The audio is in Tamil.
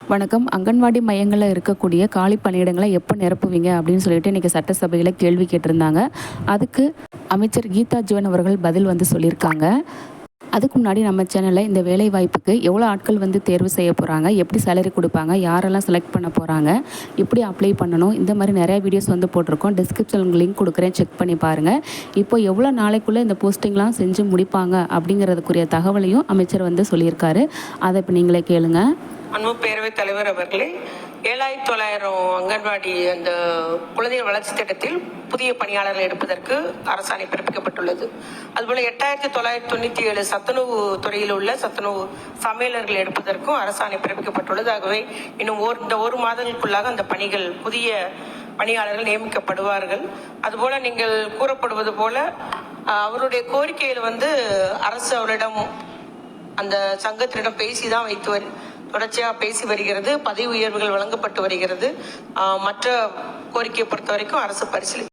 வணக்கம். அங்கன்வாடி மையங்கள்ல இருக்கக்கூடிய காலி பணியிடங்களை எப்போ நிரப்புவீங்க அப்படின்னு சொல்லிட்டு இன்னைக்கு சட்டசபையில் கேள்வி கேட்டிருந்தாங்க. அதுக்கு அமைச்சர் கீதா ஜீவன் அவர்கள் பதில் சொல்லியிருக்காங்க. அதுக்கு முன்னாடி நம்ம சேனலில் இந்த வேலை வாய்ப்புக்கு எவ்வளோ ஆட்கள் தேர்வு செய்ய போகிறாங்க, எப்படி சேலரி கொடுப்பாங்க, யாரெல்லாம் செலக்ட் பண்ண போகிறாங்க, எப்படி அப்ளை பண்ணணும், இந்த மாதிரி நிறைய வீடியோஸ் போட்டிருக்கோம். டிஸ்கிரிப்ஷன் லிங்க் கொடுக்குறேன், செக் பண்ணி பாருங்கள். இப்போ எவ்வளோ நாளைக்குள்ளே இந்த போஸ்டிங்லாம் செஞ்சு முடிப்பாங்க அப்படிங்கிறதுக்குரிய தகவலையும் அமைச்சர் சொல்லியிருக்காரு. அதை இப்போ நீங்களே கேளுங்க. அன்பு பேரவைத் தலைவர் அவர்களே, 7900 அங்கன்வாடி அந்த குழந்தைகள் வளர்ச்சி திட்டத்தில் புதிய பணியாளர்கள் எடுப்பதற்கு அரசாணை பிறப்பிக்கப்பட்டுள்ளது. அதுபோல 8997 சத்துணவு துறையில் உள்ள சத்துணவு சமையலர்கள் எடுப்பதற்கும் அரசாணை பிறப்பிக்கப்பட்டுள்ளது. ஆகவே இன்னும் இந்த ஒரு மாதங்களுக்குள்ளாக அந்த பணிகள் புதிய பணியாளர்கள் நியமிக்கப்படுவார்கள். அதுபோல நீங்கள் கூறப்படுவது போல அவருடைய கோரிக்கையில் அரசு அவரிடம் அந்த சங்கத்தினிடம் பேசிதான் தொடர்ச்சியாக பேசி வருகிறது. பதவி உயர்வுகள் வழங்கப்பட்டு வருகிறது. மற்ற கோரிக்கையை பொறுத்த வரைக்கும் அரசு பரிசீலி